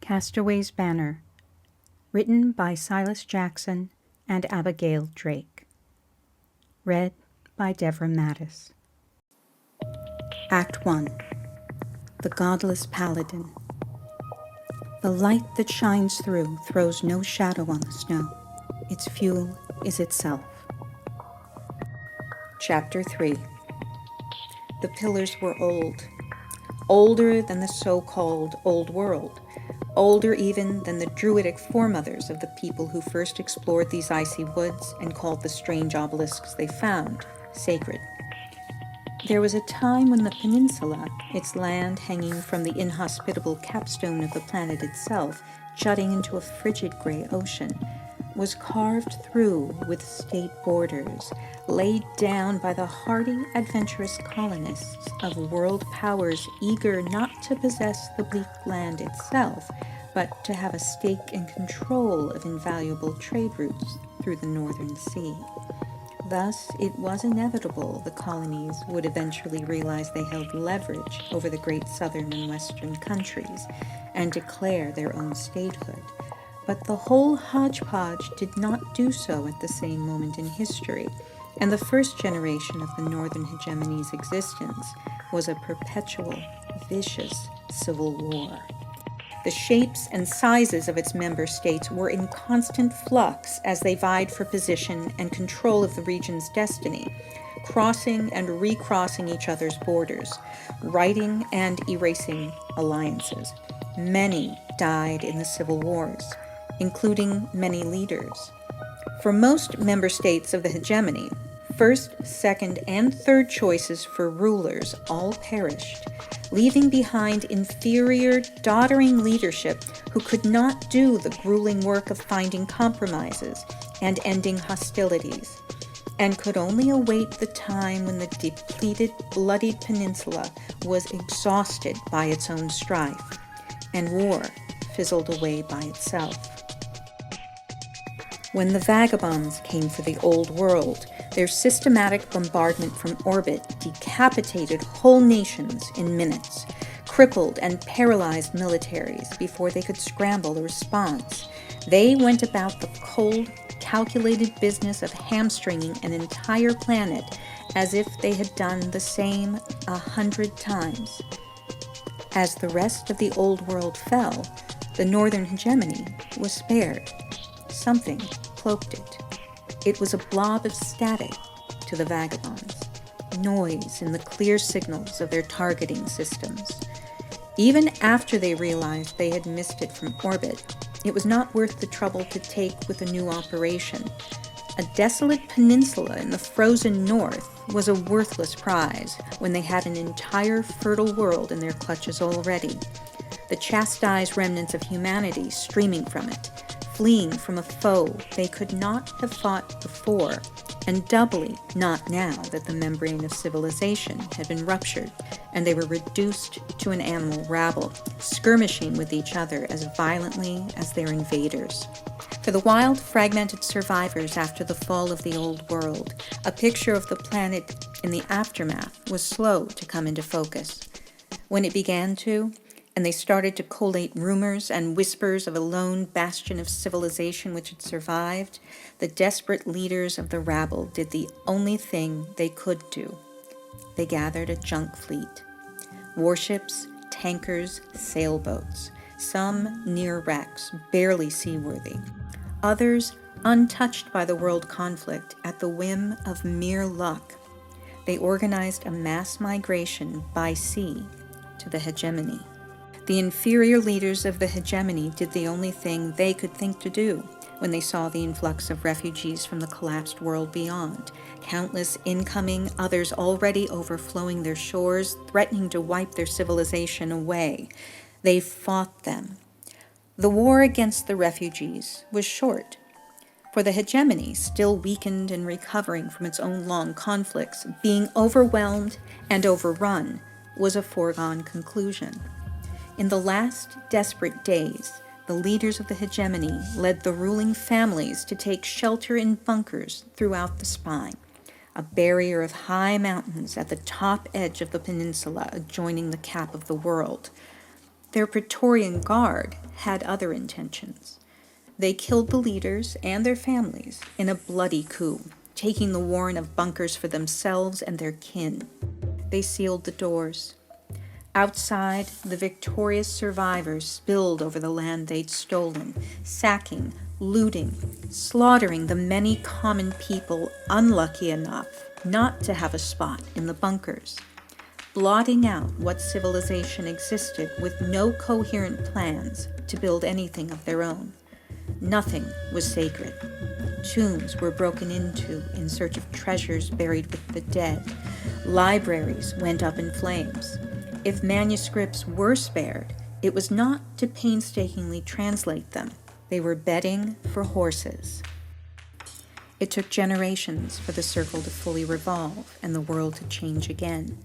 Castaway's Banner, written by Silas Jackson and Abigail Drake. Read by Devra Mattes. Act 1. The Godless Paladin. The light that shines through throws no shadow on the snow. Its fuel is itself. Chapter 3. The pillars were old. Older than the so-called Old World. Older even than the druidic foremothers of the people who first explored these icy woods and called the strange obelisks they found sacred. There was a time when the peninsula, its land hanging from the inhospitable capstone of the planet itself, jutting into a frigid gray ocean, was carved through with state borders, laid down by the hardy, adventurous colonists of world powers eager not to possess the bleak land itself, but to have a stake and control of invaluable trade routes through the northern sea. Thus, it was inevitable the colonies would eventually realize they held leverage over the great southern and western countries and declare their own statehood. But the whole hodgepodge did not do so at the same moment in history, and the first generation of the Northern hegemony's existence was a perpetual, vicious civil war. The shapes and sizes of its member states were in constant flux as they vied for position and control of the region's destiny, crossing and recrossing each other's borders, writing and erasing alliances. Many died in the civil wars, including many leaders. For most member states of the hegemony, first, second, and third choices for rulers all perished, leaving behind inferior, doddering leadership who could not do the grueling work of finding compromises and ending hostilities, and could only await the time when the depleted, bloodied peninsula was exhausted by its own strife, and war fizzled away by itself. When the vagabonds came for the Old World, their systematic bombardment from orbit decapitated whole nations in minutes, crippled and paralyzed militaries before they could scramble a response. They went about the cold, calculated business of hamstringing an entire planet as if they had done the same 100 times. As the rest of the Old World fell, the Northern hegemony was spared. Something cloaked it. It was a blob of static to the vagabonds, noise in the clear signals of their targeting systems. Even after they realized they had missed it from orbit, it was not worth the trouble to take with a new operation. A desolate peninsula in the frozen north was a worthless prize when they had an entire fertile world in their clutches already. The chastised remnants of humanity streaming from it, fleeing from a foe they could not have fought before, and doubly not now that the membrane of civilization had been ruptured and they were reduced to an animal rabble, skirmishing with each other as violently as their invaders. For the wild, fragmented survivors after the fall of the Old World, a picture of the planet in the aftermath was slow to come into focus. When it began to, and they started to collate rumors and whispers of a lone bastion of civilization which had survived, the desperate leaders of the rabble did the only thing they could do. They gathered a junk fleet. Warships, tankers, sailboats, some near wrecks, barely seaworthy. Others untouched by the world conflict at the whim of mere luck. They organized a mass migration by sea to the hegemony. The inferior leaders of the hegemony did the only thing they could think to do when they saw the influx of refugees from the collapsed world beyond, countless incoming, others already overflowing their shores, threatening to wipe their civilization away. They fought them. The war against the refugees was short, for the hegemony, still weakened and recovering from its own long conflicts, being overwhelmed and overrun, was a foregone conclusion. In the last desperate days, the leaders of the hegemony led the ruling families to take shelter in bunkers throughout the spine, a barrier of high mountains at the top edge of the peninsula adjoining the cap of the world. Their Praetorian Guard had other intentions. They killed the leaders and their families in a bloody coup, taking the warren of bunkers for themselves and their kin. They sealed the doors. Outside, the victorious survivors spilled over the land they'd stolen, sacking, looting, slaughtering the many common people unlucky enough not to have a spot in the bunkers, blotting out what civilization existed with no coherent plans to build anything of their own. Nothing was sacred. Tombs were broken into in search of treasures buried with the dead. Libraries went up in flames. If manuscripts were spared, it was not to painstakingly translate them. They were bedding for horses. It took generations for the circle to fully revolve and the world to change again.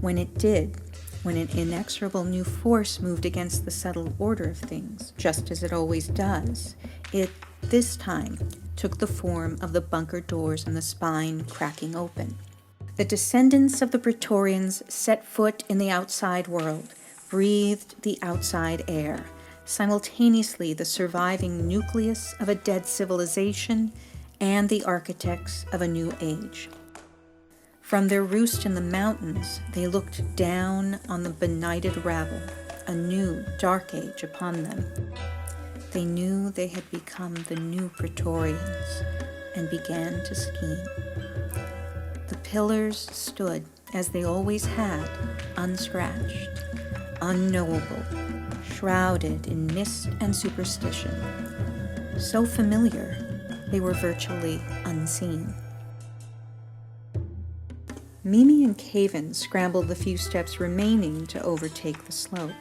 When it did, when an inexorable new force moved against the settled order of things, just as it always does, it, this time, took the form of the bunker doors and the spine cracking open. The descendants of the Praetorians set foot in the outside world, breathed the outside air, simultaneously the surviving nucleus of a dead civilization and the architects of a new age. From their roost in the mountains, they looked down on the benighted rabble, a new dark age upon them. They knew they had become the new Praetorians and began to scheme. The pillars stood, as they always had, unscratched, unknowable, shrouded in mist and superstition. So familiar, they were virtually unseen. Mimi and Caven scrambled the few steps remaining to overtake the slope.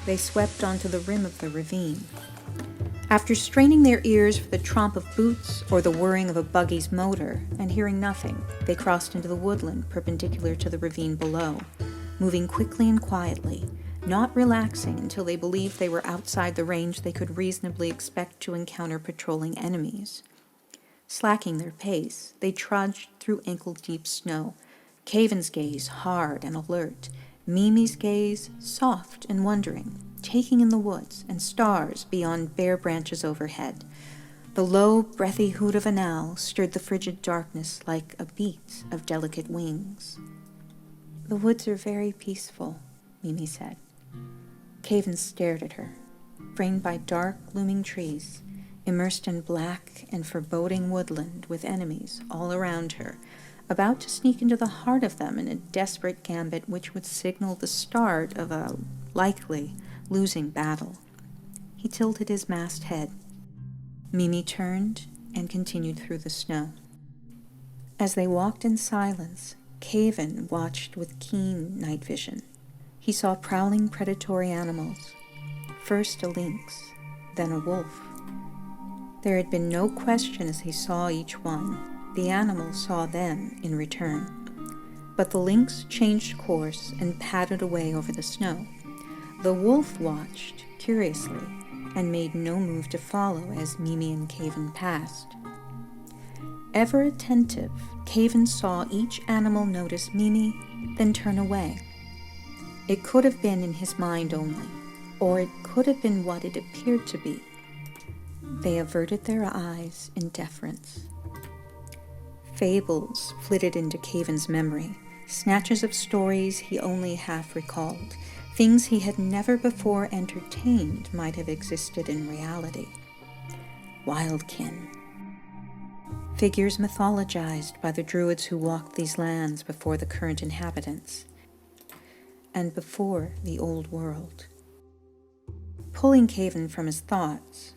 They swept onto the rim of the ravine. After straining their ears for the tromp of boots or the whirring of a buggy's motor, and hearing nothing, they crossed into the woodland perpendicular to the ravine below, moving quickly and quietly, not relaxing until they believed they were outside the range they could reasonably expect to encounter patrolling enemies. Slacking their pace, they trudged through ankle-deep snow, Caven's gaze hard and alert, Mimi's gaze soft and wondering, taking in the woods and stars beyond bare branches overhead. The low, breathy hoot of an owl stirred the frigid darkness like a beat of delicate wings. "The woods are very peaceful," Mimi said. Caven stared at her, framed by dark, looming trees, immersed in black and foreboding woodland with enemies all around her, about to sneak into the heart of them in a desperate gambit which would signal the start of a likely losing battle. He tilted his masked head. Mimi turned and continued through the snow. As they walked in silence, Caven watched with keen night vision. He saw prowling predatory animals, first a lynx, then a wolf. There had been no question as he saw each one. The animal saw them in return. But the lynx changed course and padded away over the snow. The wolf watched curiously and made no move to follow as Mimi and Caven passed. Ever attentive, Caven saw each animal notice Mimi, then turn away. It could have been in his mind only, or it could have been what it appeared to be. They averted their eyes in deference. Fables flitted into Caven's memory, snatches of stories he only half recalled. Things he had never before entertained might have existed in reality. Wildkin. Figures mythologized by the druids who walked these lands before the current inhabitants, and before the old world. Pulling Caven from his thoughts,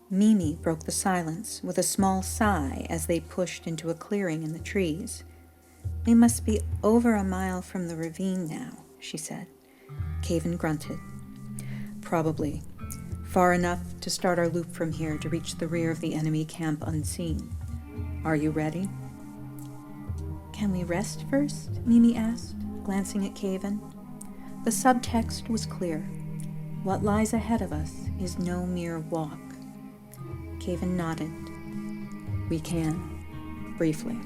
Mimi broke the silence with a small sigh as they pushed into a clearing in the trees. "We must be over a mile from the ravine now," she said. Caven grunted. "Probably. Far enough to start our loop from here to reach the rear of the enemy camp unseen. Are you ready?" "Can we rest first?" Mimi asked, glancing at Caven. The subtext was clear. What lies ahead of us is no mere walk. Caven nodded. "We can," briefly.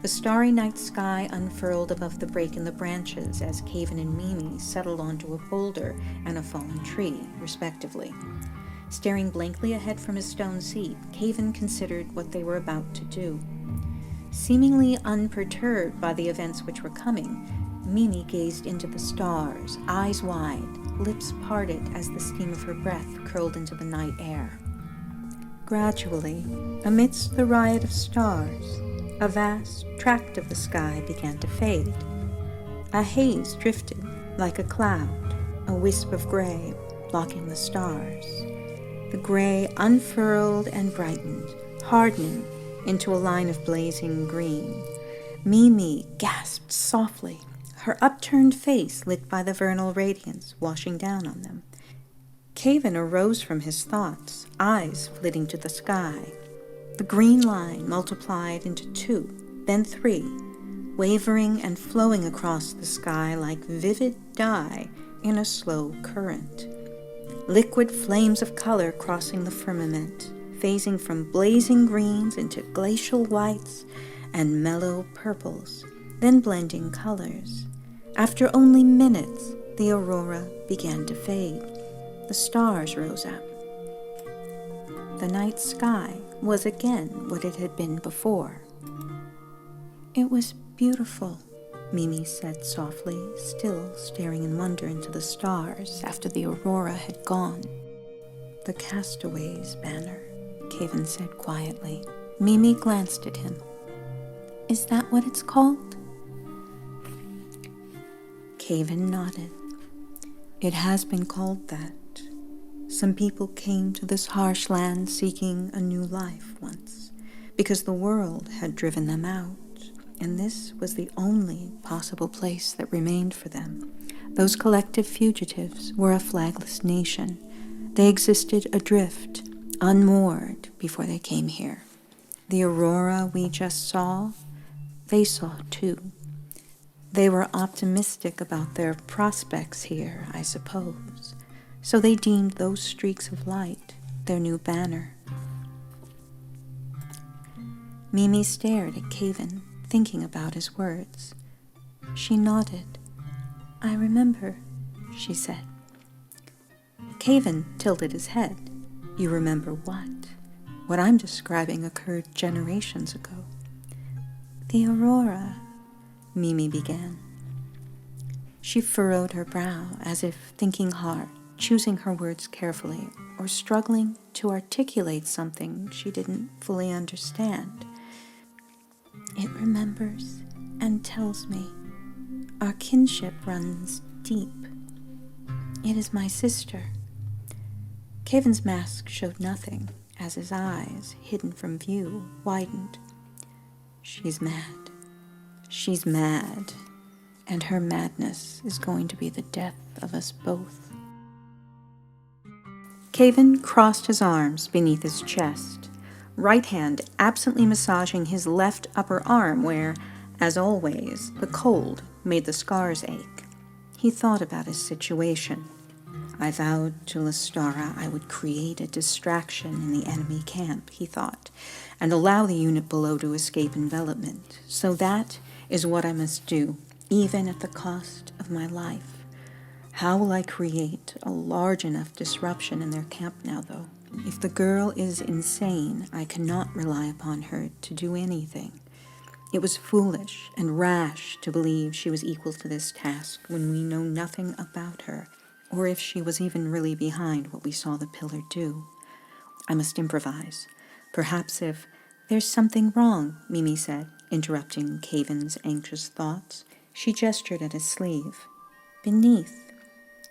The starry night sky unfurled above the break in the branches as Caven and Mimi settled onto a boulder and a fallen tree, respectively. Staring blankly ahead from his stone seat, Caven considered what they were about to do. Seemingly unperturbed by the events which were coming, Mimi gazed into the stars, eyes wide, lips parted as the steam of her breath curled into the night air. Gradually, amidst the riot of stars, a vast tract of the sky began to fade. A haze drifted like a cloud, a wisp of gray blocking the stars. The gray unfurled and brightened, hardening into a line of blazing green. Mimi gasped softly, her upturned face lit by the vernal radiance washing down on them. Caven arose from his thoughts, eyes flitting to the sky. The green line multiplied into 2, then 3, wavering and flowing across the sky like vivid dye in a slow current. Liquid flames of color crossing the firmament, phasing from blazing greens into glacial whites and mellow purples, then blending colors. After only minutes, the aurora began to fade. The stars rose up. The night sky was again what it had been before. "It was beautiful," Mimi said softly, still staring in wonder into the stars after the aurora had gone. "The Castaway's banner," Caven said quietly. Mimi glanced at him. "Is that what it's called?" Caven nodded. "It has been called that. Some people came to this harsh land seeking a new life once, because the world had driven them out, and this was the only possible place that remained for them. Those collective fugitives were a flagless nation. They existed adrift, unmoored, before they came here. The aurora we just saw, they saw too. They were optimistic about their prospects here, I suppose. So they deemed those streaks of light their new banner." Mimi stared at Caven, thinking about his words. She nodded. "I remember," she said. Caven tilted his head. "You remember what? What I'm describing occurred generations ago." "The aurora," Mimi began. She furrowed her brow as if thinking hard, choosing her words carefully, or struggling to articulate something she didn't fully understand. "It remembers and tells me. Our kinship runs deep. It is my sister." Caven's mask showed nothing, as his eyes, hidden from view, widened. "She's mad. She's mad. And her madness is going to be the death of us both." Caven crossed his arms beneath his chest, right hand absently massaging his left upper arm where, as always, the cold made the scars ache. He thought about his situation. "I vowed to Lestara I would create a distraction in the enemy camp," he thought, "and allow the unit below to escape envelopment. So that is what I must do, even at the cost of my life. How will I create a large enough disruption in their camp now, though? If the girl is insane, I cannot rely upon her to do anything. It was foolish and rash to believe she was equal to this task when we know nothing about her, or if she was even really behind what we saw the pillar do. I must improvise. Perhaps if—" "There's something wrong," Mimi said, interrupting Caven's anxious thoughts. She gestured at his sleeve. "Beneath."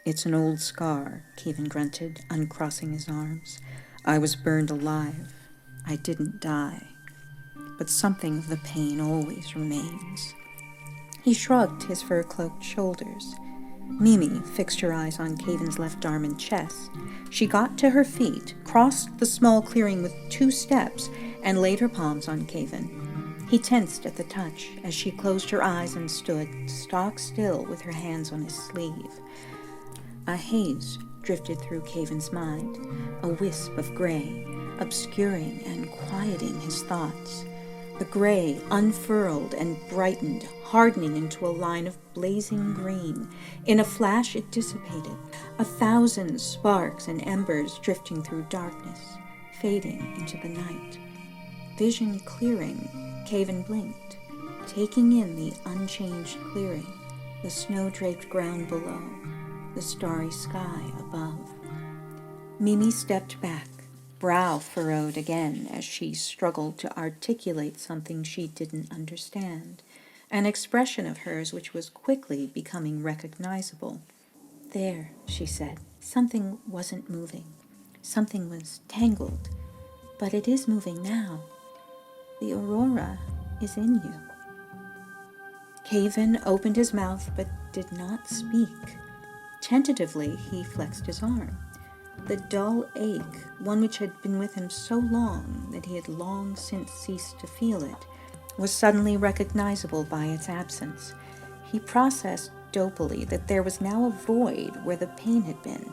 "It's an old scar," Caven grunted, uncrossing his arms. "I was burned alive. I didn't die. But something of the pain always remains." He shrugged his fur-cloaked shoulders. Mimi fixed her eyes on Caven's left arm and chest. She got to her feet, crossed the small clearing with 2 steps, and laid her palms on Caven. He tensed at the touch as she closed her eyes and stood stock still with her hands on his sleeve. A haze drifted through Caven's mind, a wisp of gray, obscuring and quieting his thoughts. The gray unfurled and brightened, hardening into a line of blazing green. In a flash it dissipated, 1,000 sparks and embers drifting through darkness, fading into the night. Vision clearing, Caven blinked, taking in the unchanged clearing, the snow-draped ground below, the starry sky above. Mimi stepped back, brow furrowed again as she struggled to articulate something she didn't understand, an expression of hers which was quickly becoming recognizable. "There," she said, "something wasn't moving. Something was tangled. But it is moving now. The aurora is in you." Caven opened his mouth but did not speak. Tentatively, he flexed his arm. The dull ache, one which had been with him so long that he had long since ceased to feel it, was suddenly recognizable by its absence. He processed dopily that there was now a void where the pain had been.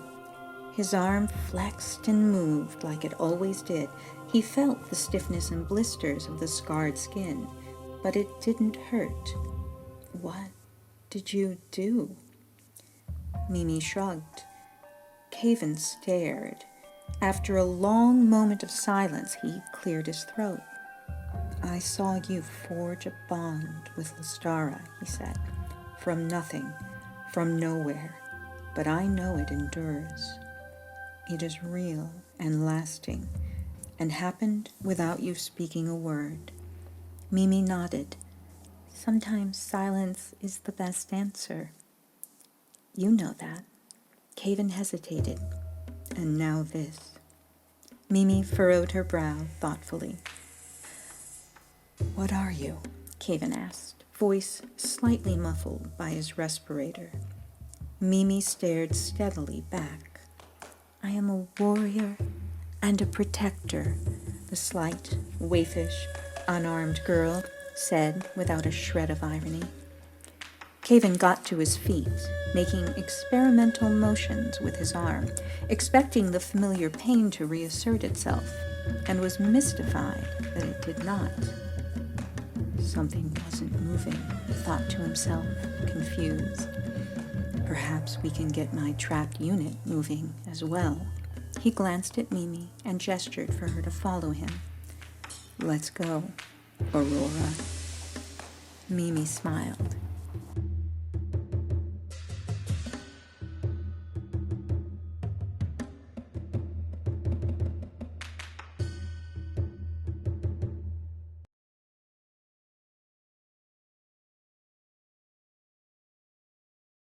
His arm flexed and moved like it always did. He felt the stiffness and blisters of the scarred skin, but it didn't hurt. "What did you do?" Mimi shrugged. Caven stared. After a long moment of silence, he cleared his throat. "I saw you forge a bond with Lestara," he said. "From nothing, from nowhere, but I know it endures. It is real and lasting, and happened without you speaking a word." Mimi nodded. "Sometimes silence is the best answer. You know that." Caven hesitated. "And now this." Mimi furrowed her brow thoughtfully. "What are you?" Caven asked, voice slightly muffled by his respirator. Mimi stared steadily back. "I am a warrior and a protector," the slight, waifish, unarmed girl said without a shred of irony. Caven got to his feet, making experimental motions with his arm, expecting the familiar pain to reassert itself, and was mystified that it did not. Something wasn't moving, he thought to himself, confused. Perhaps we can get my trapped unit moving as well. He glanced at Mimi and gestured for her to follow him. "Let's go, Aurora." Mimi smiled.